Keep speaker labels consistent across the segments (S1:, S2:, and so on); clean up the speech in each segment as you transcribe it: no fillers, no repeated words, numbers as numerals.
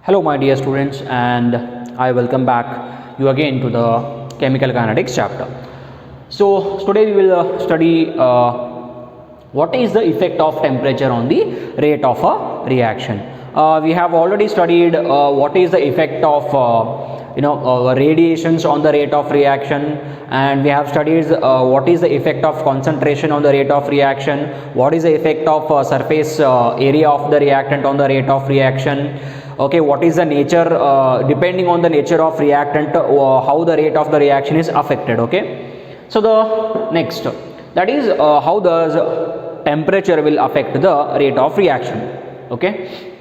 S1: Hello my dear students, and I welcome back you again to the chemical kinetics chapter. So today we will study what is the effect of temperature on the rate of a reaction. We have already studied what is the effect of radiations on the rate of reaction, and we have studied what is the effect of concentration on the rate of reaction, what is the effect of surface area of the reactant on the rate of reaction. Okay, what is the nature, depending on the nature of reactant, how the rate of the reaction is affected. Okay, so the next, that is how does temperature will affect the rate of reaction. Okay,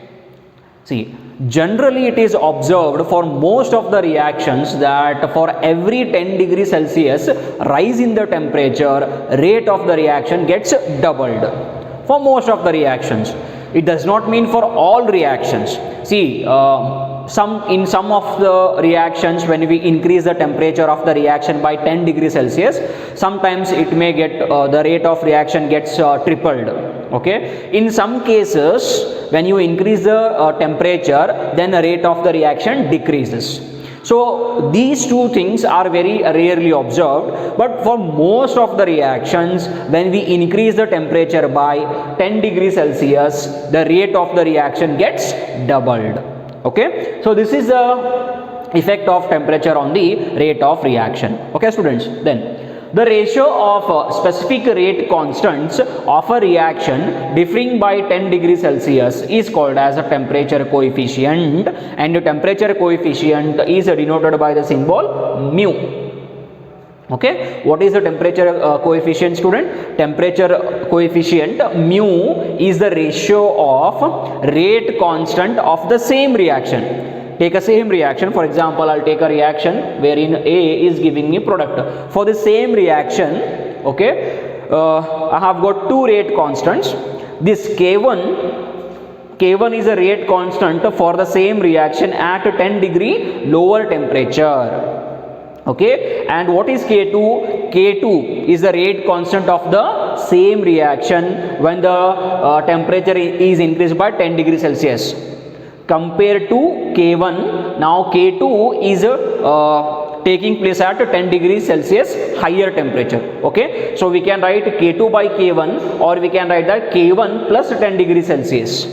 S1: see, generally it is observed for most of the reactions that for every 10 degrees Celsius rise in the temperature, rate of the reaction gets doubled for most of the reactions. It does not mean for all reactions. See, in some of the reactions, when we increase the temperature of the reaction by 10 degrees Celsius, sometimes it may get the rate of reaction gets tripled. Okay, in some cases when you increase the temperature, then the rate of the reaction decreases. So these two things are very rarely observed, but for most of the reactions, when we increase the temperature by 10 degrees Celsius, the rate of the reaction gets doubled. Okay, so this is the effect of temperature on the rate of reaction. Okay students, then the ratio of specific rate constants of a reaction differing by 10 degrees Celsius is called as a temperature coefficient, and the temperature coefficient is denoted by the symbol mu. Okay, what is the temperature coefficient, student? Temperature coefficient mu is the ratio of rate constant of the same reaction. Take a same reaction. For example, I'll take a reaction wherein A is giving me product. For the same reaction, okay, I have got two rate constants. This K1 is a rate constant for the same reaction at 10 degree lower temperature. Okay, and what is K2? K2 is the rate constant of the same reaction when the temperature is increased by 10 degrees Celsius. Compared to K1, now K2 is taking place at 10 degrees Celsius higher temperature. Okay, so we can write K2 by K1, or we can write that K1 plus 10 degrees Celsius.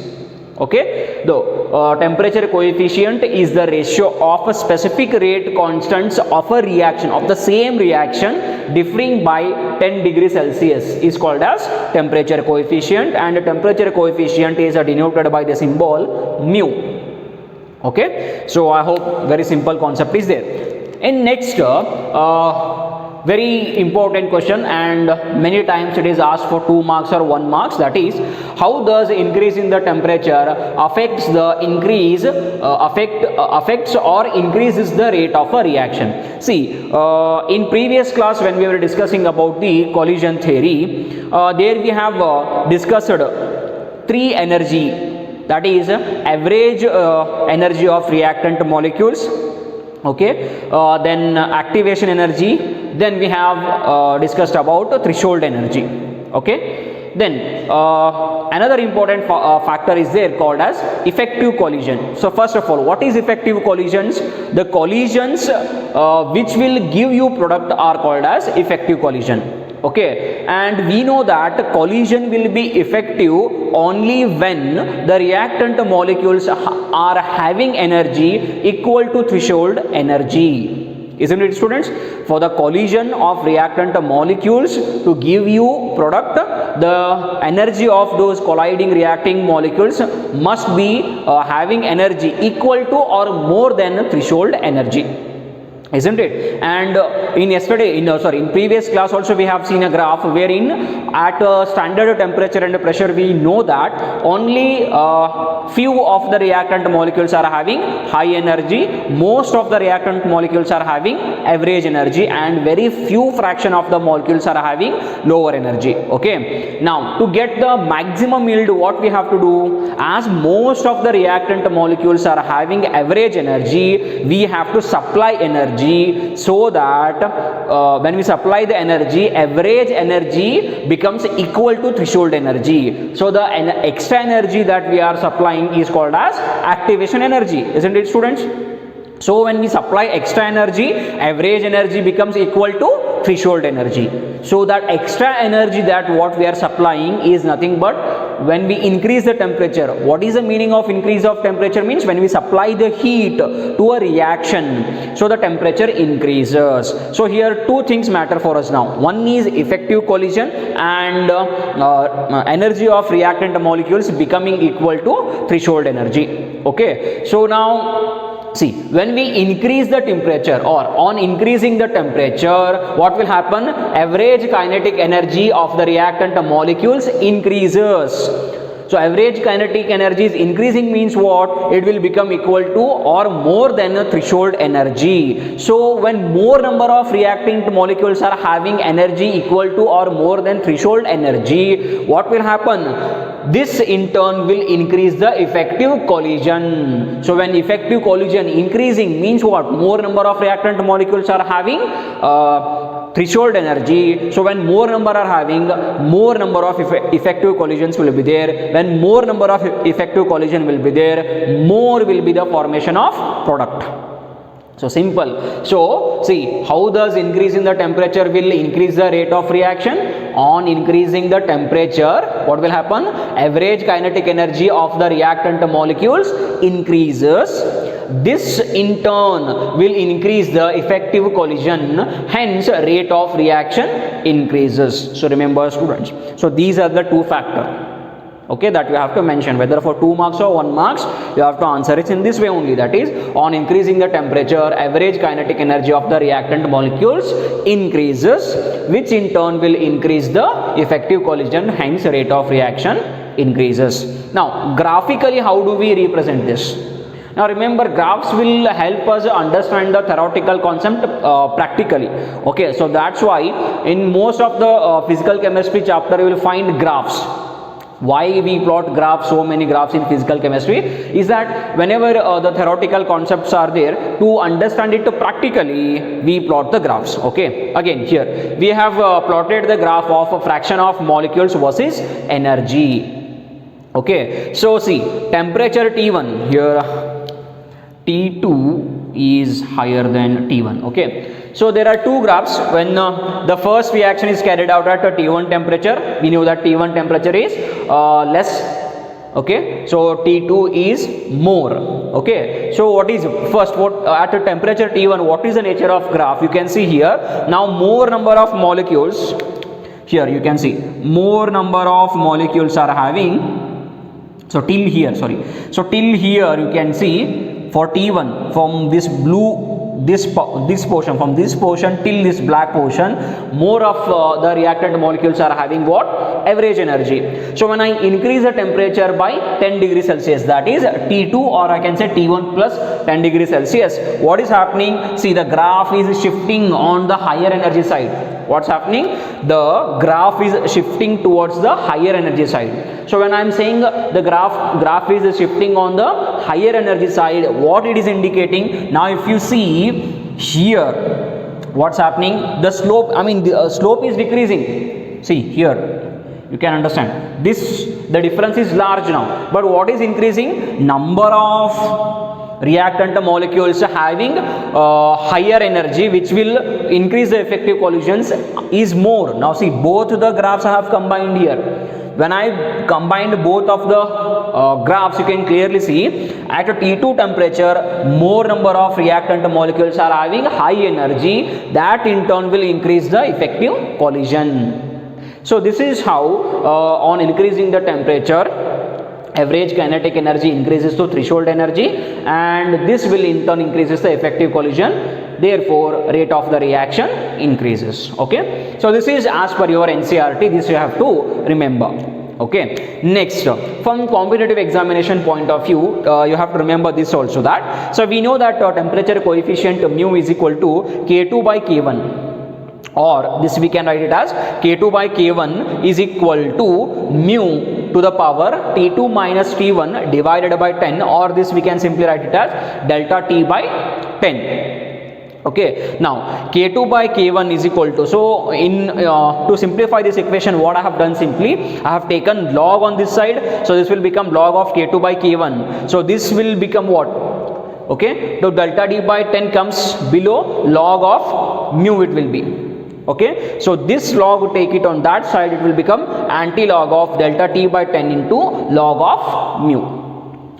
S1: Okay, the temperature coefficient is the ratio of a specific rate constants of a reaction, of the same reaction differing by 10 degrees Celsius is called as temperature coefficient, and the temperature coefficient is denoted by the symbol mu. Okay, so I hope very simple concept is there. And next, very important question, and many times it is asked for 2 marks or 1 marks, that is, how does increase in the temperature affects the increase affects or increases the rate of a reaction. See, in previous class when we were discussing about the collision theory, there we have discussed 3 energy, that is average energy of reactant molecules. Okay, then activation energy, then we have discussed about threshold energy. Okay, then another important factor is there called as effective collision. So first of all, what is effective collisions? The collisions which will give you product are called as effective collision. Okay, and we know that collision will be effective only when the reactant molecules are having energy equal to threshold energy. Isn't it, students? For the collision of reactant molecules to give you product, the energy of those colliding reacting molecules must be having energy equal to or more than threshold energy. Isn't it? And in previous class also we have seen a graph wherein at a standard temperature and pressure we know that only few of the reactant molecules are having high energy, most of the reactant molecules are having average energy, and very few fraction of the molecules are having lower energy. Okay, now to get the maximum yield, what we have to do, as most of the reactant molecules are having average energy, we have to supply energy energy, so that when we supply the energy, average energy becomes equal to threshold energy. So the extra energy that we are supplying is called as activation energy, isn't it, students? So when we supply extra energy, average energy becomes equal to threshold energy. So that extra energy that what we are supplying is nothing but when we increase the temperature. What is the meaning of increase of temperature? Means when we supply the heat to a reaction, so the temperature increases. So here two things matter for us now. One is effective collision and energy of reactant molecules becoming equal to threshold energy. Okay, so now see, when we increase the temperature, or on increasing the temperature, what will happen? Average kinetic energy of the reactant molecules increases. So average kinetic energy is increasing means what? It will become equal to or more than a threshold energy. So when more number of reactant molecules are having energy equal to or more than threshold energy, what will happen? This in turn will increase the effective collision. So when effective collision increasing means what? More number of reactant molecules are having threshold energy. So when more number are having, more number of effective collisions will be there. When more number of effective collision will be there, more will be the formation of product. So simple. So see, how does increase in the temperature will increase the rate of reaction? On increasing the temperature, what will happen? Average kinetic energy of the reactant molecules increases. This in turn will increase the effective collision, hence rate of reaction increases. So remember, students, so these are the two factors, okay, that you have to mention. Whether for 2 marks or 1 marks, you have to answer it in this way only. That is, on increasing the temperature, average kinetic energy of the reactant molecules increases, which in turn will increase the effective collision, hence rate of reaction increases. Now graphically, how do we represent this? Now remember, graphs will help us understand the theoretical concept practically. Okay, so that's why in most of the physical chemistry chapter you will find graphs. Why we plot graphs, so many graphs in physical chemistry, is that whenever the theoretical concepts are there, to understand it practically, we plot the graphs. Okay, again here we have plotted the graph of a fraction of molecules versus energy. Okay, so see, temperature T1 here, T2 is higher than T1. Okay, so there are two graphs. When the first reaction is carried out at a T1 temperature, we know that T1 temperature is less. Okay, so T2 is more. Okay, so what is first, what at a temperature T1, what is the nature of graph? You can see here. Now more number of molecules, here you can see more number of molecules are having. So till here, sorry, so till here you can see for T1, from this blue, this portion, from this portion till this black portion, more of the reactant molecules are having what? Average energy. So when I increase the temperature by 10 degrees Celsius, that is T2, or I can say T1 plus 10 degrees Celsius, what is happening? See, the graph is shifting on the higher energy side. What's happening? The graph is shifting towards the higher energy side. So when I am saying the graph is shifting on the higher energy side, what it is indicating? Now if you see here, what's happening? The slope, I mean the slope is decreasing. See here, you can understand this, the difference is large now, but what is increasing? Number of reactant molecules having higher energy, which will increase the effective collisions, is more. Now see, both the graphs I have combined here. When I combined both of the graphs, you can clearly see at a T2 temperature, more number of reactant molecules are having high energy, that in turn will increase the effective collision. So this is how on increasing the temperature, average kinetic energy increases to threshold energy, and this will in turn increases the effective collision, therefore rate of the reaction increases. Okay, so this is as per your NCERT, this you have to remember. Okay, next, from competitive examination point of view, you have to remember this also, that so we know that temperature coefficient mu is equal to K2 by K1, or this we can write it as K2 by K1 is equal to mu to the power T2 minus T1 divided by 10, or this we can simply write it as delta T by 10. Okay, now K2 by K1 is equal to, so in to simplify this equation, what I have done simply, I have taken log on this side, so this will become log of K2 by K1. So this will become what? Okay, so delta D by 10 comes below log of mu it will be. Okay, so this log, take it on that side, it will become anti-log of delta T by 10 into log of mu.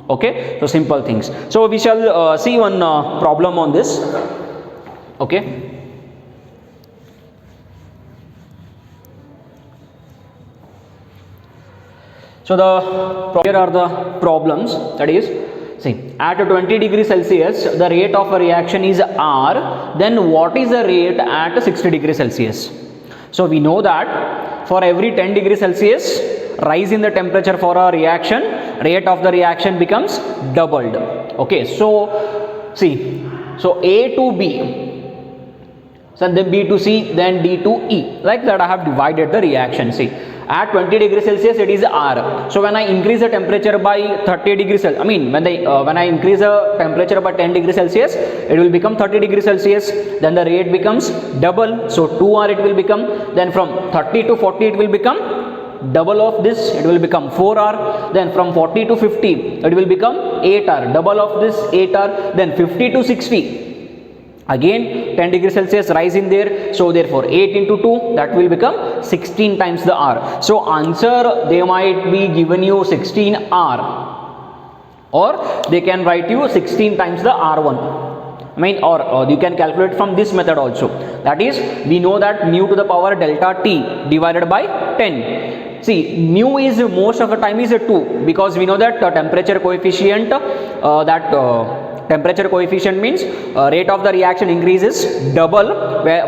S1: Okay, so simple things. So we shall see one problem on this. Okay, so here are the problems. That is, see, at 20 degrees Celsius the rate of a reaction is R, then what is the rate at 60 degrees Celsius? So we know that for every 10 degrees Celsius rise in the temperature for a reaction, rate of the reaction becomes doubled. Okay, so see, so A to B, so then B to C, then D to E, like that I have divided the reaction. See, at 20 degrees Celsius it is R. So when I increase the temperature by 30 degrees Celsius, I mean when I increase the temperature by 10 degrees Celsius, it will become 30 degrees Celsius, then the rate becomes double, so 2R it will become, then from 30 to 40 it will become double of this, it will become 4R, then from 40 to 50 it will become 8R, double of this 8R, then 50 to 60. Again 10 degrees Celsius rise in there, so therefore 8 into 2, that will become 16 times the R. So answer, they might be given you 16R, or they can write you 16 times the R1. I mean, or you can calculate from this method also. That is, we know that mu to the power delta T divided by 10. See, mu is most of the time is a 2, because we know that temperature coefficient, temperature coefficient means rate of the reaction increases double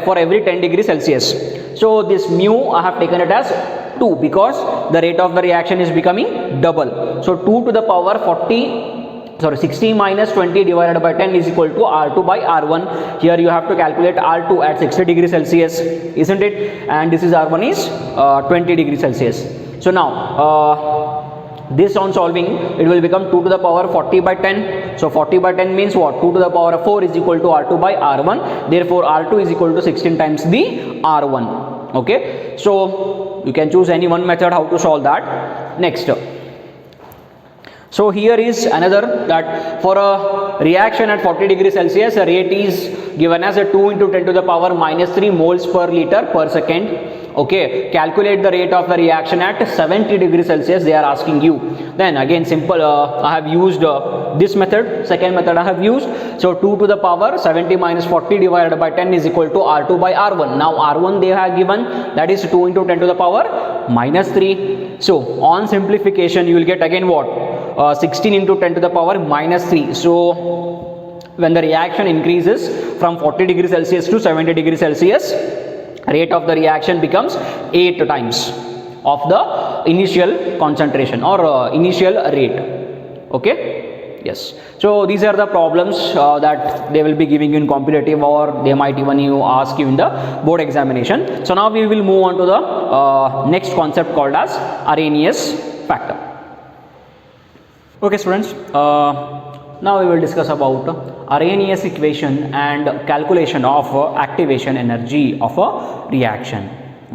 S1: for every 10 degrees Celsius. So this mu I have taken it as 2, because the rate of the reaction is becoming double. So 2 to the power 60 minus 20 divided by 10 is equal to R2 by R1. Here you have to calculate R2 at 60 degrees Celsius, isn't it? And this is R1 is 20 degrees Celsius. So now this on solving, it will become 2 to the power 40 by 10. So 40 by 10 means what? 2 to the power of 4 is equal to R2 by R1. Therefore R2 is equal to 16 times the R1. Okay, so you can choose any one method how to solve that. Next, so here is another, that for a reaction at 40 degrees Celsius, a rate is given as a 2 into 10 to the power minus 3 moles per liter per second. Okay, calculate the rate of the reaction at 70 degrees Celsius, they are asking you. Then again simple, I have used this method, second method I have used. So 2 to the power 70 minus 40 divided by 10 is equal to R2 by R1. Now R1 they have given, that is 2 into 10 to the power minus 3. So on simplification you will get again what? 16 into 10 to the power minus 3. So when the reaction increases from 40 degrees Celsius to 70 degrees Celsius, rate of the reaction becomes 8 times of the initial concentration or initial rate. Okay, yes. So these are the problems that they will be giving you in competitive, or they might even ask you in the board examination. So now we will move on to the next concept called as Arrhenius factor. Okay students, now we will discuss about Arrhenius equation and calculation of activation energy of a reaction.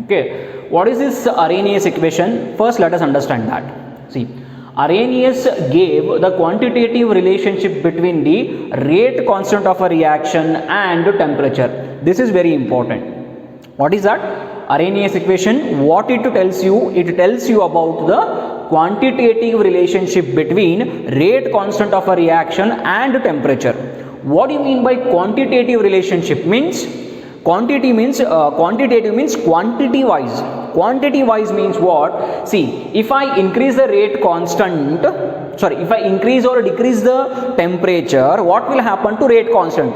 S1: Okay, what is this Arrhenius equation? First let us understand that. See, Arrhenius gave the quantitative relationship between the rate constant of a reaction and temperature. This is very important. What is that? Arrhenius equation, what it tells you? It tells you about the quantitative relationship between rate constant of a reaction and temperature. What do you mean by quantitative relationship? Means quantity means quantitative means quantity wise. Quantity wise means what? See, if I increase the rate constant, if I increase or decrease the temperature, what will happen to rate constant?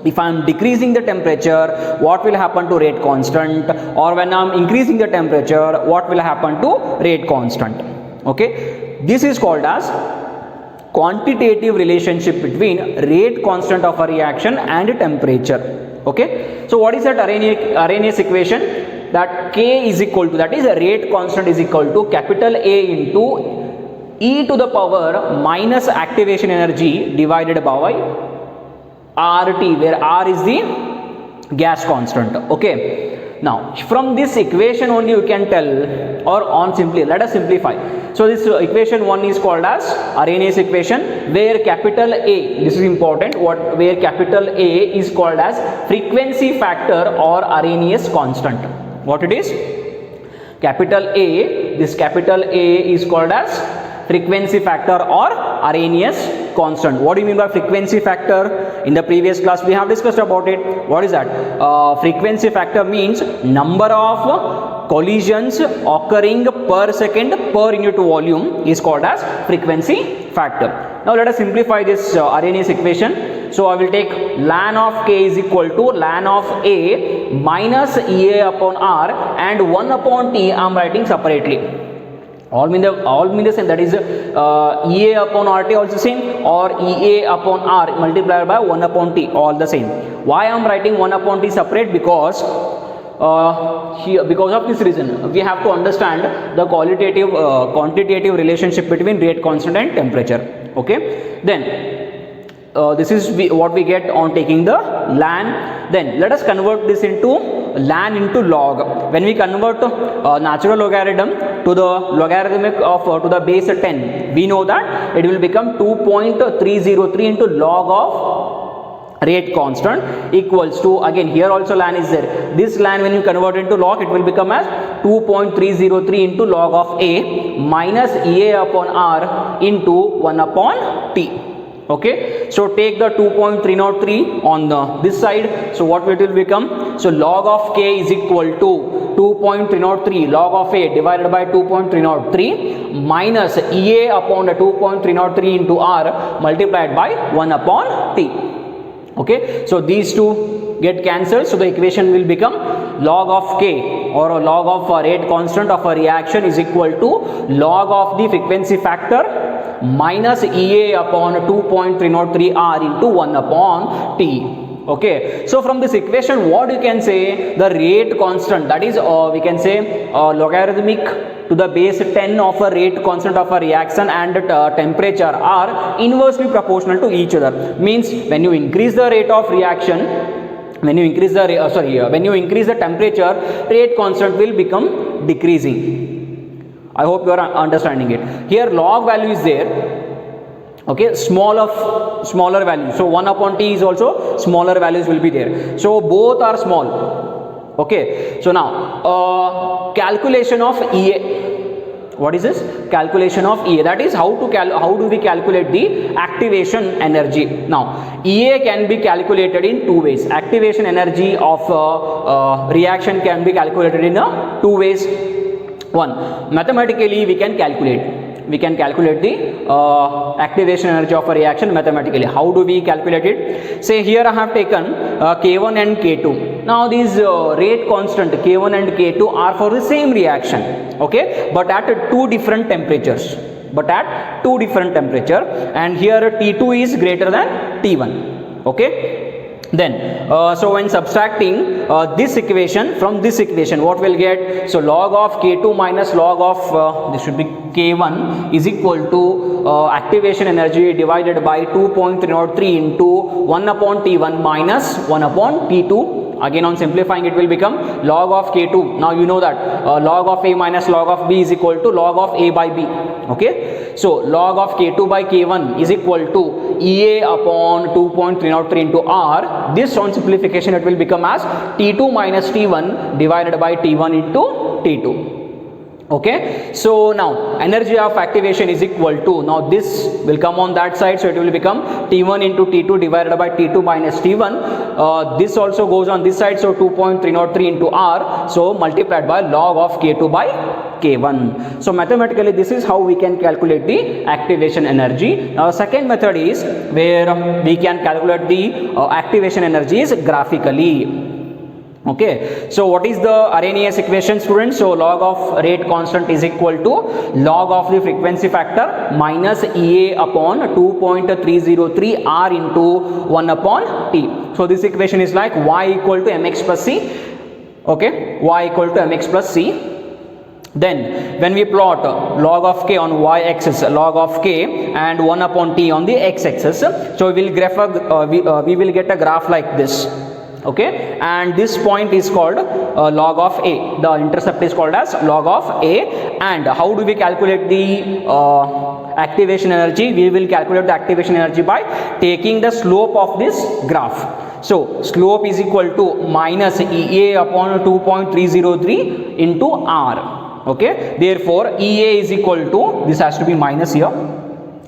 S1: If I am decreasing the temperature, what will happen to rate constant? Or when I am increasing the temperature, what will happen to rate constant? Okay, this is called as quantitative relationship between rate constant of a reaction and temperature. Okay, so what is that Arrhenius equation? That K is equal to, that is a rate constant is equal to capital A into e to the power minus activation energy divided by RT, where R is the gas constant. Okay. Now from this equation only you can tell, or on simply let us simplify. So this equation 1 is called as Arrhenius equation, where capital A, this is important, where capital A is called as frequency factor or Arrhenius constant. What it is? Capital A, this capital A is called as frequency factor or Arrhenius constant. What do you mean by frequency factor? In the previous class we have discussed about it. What is that? Frequency factor means number of collisions occurring per second per unit volume is called as frequency factor. Now let us simplify this Arrhenius equation. So I will take ln of k is equal to ln of A minus EA upon R, and 1 upon T I am writing separately. All mean the same, that is EA upon RT also same, or EA upon R multiplied by 1 upon T, all the same. Why I am writing 1 upon T separate? Because here, because of this reason, we have to understand the quantitative relationship between rate constant and temperature. Okay, then this is what we get on taking the ln. Then let us convert this into ln into log. When we convert natural logarithm to the logarithmic of to the base 10, we know that it will become 2.303 into log of rate constant equals to, again here also ln is there, this ln when you convert into log it will become as 2.303 into log of A minus EA upon R into 1 upon T. Okay, so take the 2.303 on this side. So what it will become? So log of k is equal to 2.303 log of A divided by 2.303 minus EA upon the 2.303 into R multiplied by 1 upon T. Okay, so these two get cancelled, so the equation will become log of k, or a log of a rate constant of a reaction is equal to log of the frequency factor minus EA upon 2.303 R into 1 upon T. Okay, so from this equation what you can say, the rate constant, that is we can say logarithmic to the base 10 of a rate constant of a reaction and temperature are inversely proportional to each other. Means when you increase the rate of reaction, when you increase the when you increase the temperature, rate constant will become decreasing. I hope you are understanding it. Here log value is there. Okay, smaller value. So 1 upon T is also smaller values will be there. So both are small. Okay. So now calculation of EA. What is this? Calculation of EA. That is how do we calculate the activation energy. Now EA can be calculated in two ways. Activation energy of reaction can be calculated in two ways. One, mathematically we can calculate the activation energy of a reaction mathematically. How do we calculate it? Say here I have taken K1 and K2. Now these rate constant K1 and K2 are for the same reaction, okay, but at two different temperatures. And here T2 is greater than T1. Okay. Then so when subtracting this equation from this equation, what we'll get? So log of K2 minus log of this should be K1 is equal to activation energy divided by 2.303 into 1 upon T1 minus 1 upon T2. Again on simplifying it will become log of K2. Now you know that log of A minus log of B is equal to log of A by B. Okay, so log of K2 by K1 is equal to EA upon 2.303 into R. This on simplification it will become as T2 minus T1 divided by T1 into T2. Okay, so now energy of activation is equal to, now this will come on that side, so it will become T1 into T2 divided by T2 minus T1. This also goes on this side, so 2.303 into R, so multiplied by log of K2 by K1. So mathematically this is how we can calculate the activation energy. Now second method is where we can calculate the activation energy is graphically. Okay, so what is the Arrhenius equation, students? So log of rate constant is equal to log of the frequency factor minus EA upon 2.303 R into 1 upon T. So this equation is like y equal to mx plus c. Okay, y equal to mx plus c. Then when we plot log of k on y-axis, log of k and 1 upon t on the x-axis, so we will get a graph like this. Okay, and this point is called log of a. The intercept is called as log of a. And how do we calculate the activation energy? We will calculate the activation energy by taking the slope of this graph. So slope is equal to minus EA upon 2.303 into R. Okay, therefore EA is equal to, this has to be minus here,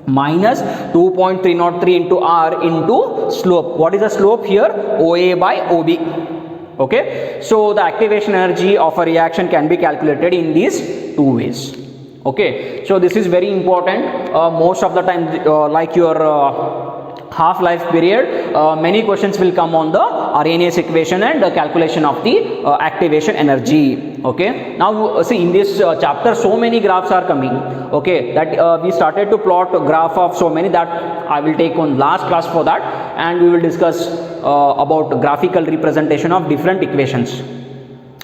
S1: minus 2.303 into R into slope. What is the slope here? OA by OB. Okay, so the activation energy of a reaction can be calculated in these two ways. Okay, so this is very important. Most of the time, like your half-life period, many questions will come on the Arrhenius equation and the calculation of the activation energy. Okay, now see, in this chapter so many graphs are coming. Okay, that we started to plot a graph of so many, that I will take on last class for that, and we will discuss about graphical representation of different equations.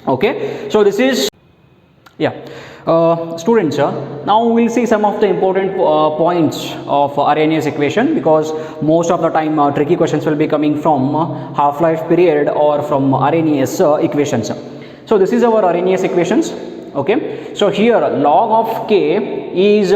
S1: Okay, so this is, yeah. Students, now we will see some of the important points of Arrhenius equation, because most of the time tricky questions will be coming from half-life period or from Arrhenius equations. So this is our Arrhenius equations. Okay, so here log of k is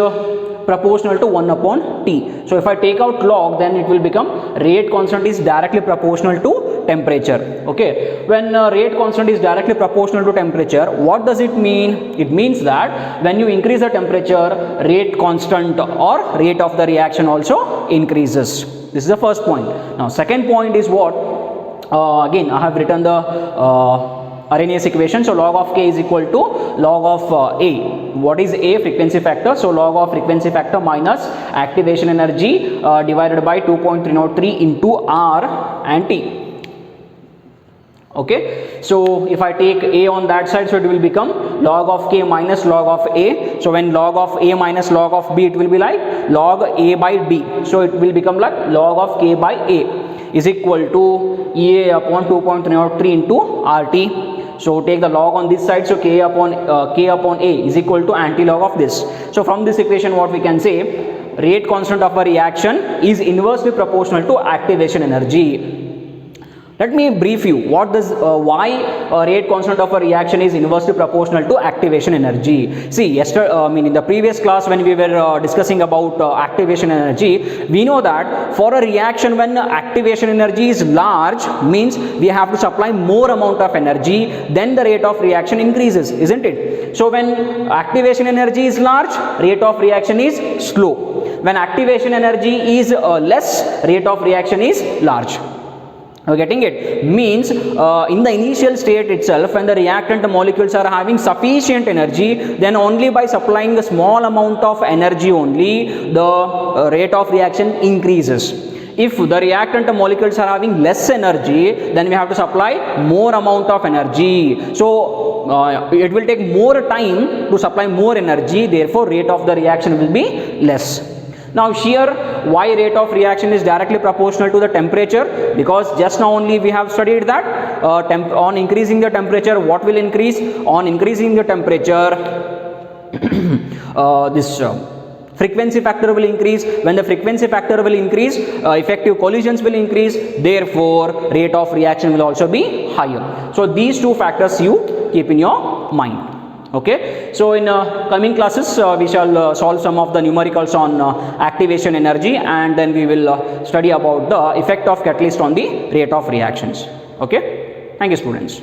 S1: proportional to 1 upon t. So if I take out log, then it will become rate constant is directly proportional to temperature. Okay, when rate constant is directly proportional to temperature, what does it mean? It means that when you increase the temperature, rate constant or rate of the reaction also increases. This is the first point. Now second point is what? Again I have written the Arrhenius equation. So log of k is equal to log of A. What is A? Frequency factor. So log of frequency factor minus activation energy divided by 2.303 into R and T. Okay, so if I take A on that side, so it will become log of k minus log of A. So when log of A minus log of B, it will be like log A by D. So it will become like log of k by A is equal to EA upon 2.303 into RT. So take the log on this side, so k upon A is equal to anti-log of this. So from this equation what we can say, rate constant of a reaction is inversely proportional to activation energy. Let me brief you what does why rate constant of a reaction is inversely proportional to activation energy. See, yesterday, in the previous class when we were discussing about activation energy, we know that for a reaction when activation energy is large, means we have to supply more amount of energy, then the rate of reaction increases, isn't it? So when activation energy is large, rate of reaction is slow. When activation energy is less, rate of reaction is large. Getting it? Means in the initial state itself, when the reactant molecules are having sufficient energy, then only by supplying a small amount of energy only the rate of reaction increases. If the reactant molecules are having less energy, then we have to supply more amount of energy. So it will take more time to supply more energy, therefore rate of the reaction will be less. Now here, why rate of reaction is directly proportional to the temperature? Because just now only we have studied that on increasing the temperature, what will increase? On increasing the temperature, this frequency factor will increase. When the frequency factor will increase, effective collisions will increase, therefore rate of reaction will also be higher. So these two factors you keep in your mind. Okay, so in coming classes we shall solve some of the numericals on activation energy, and then we will study about the effect of catalyst on the rate of reactions. Okay, thank you students.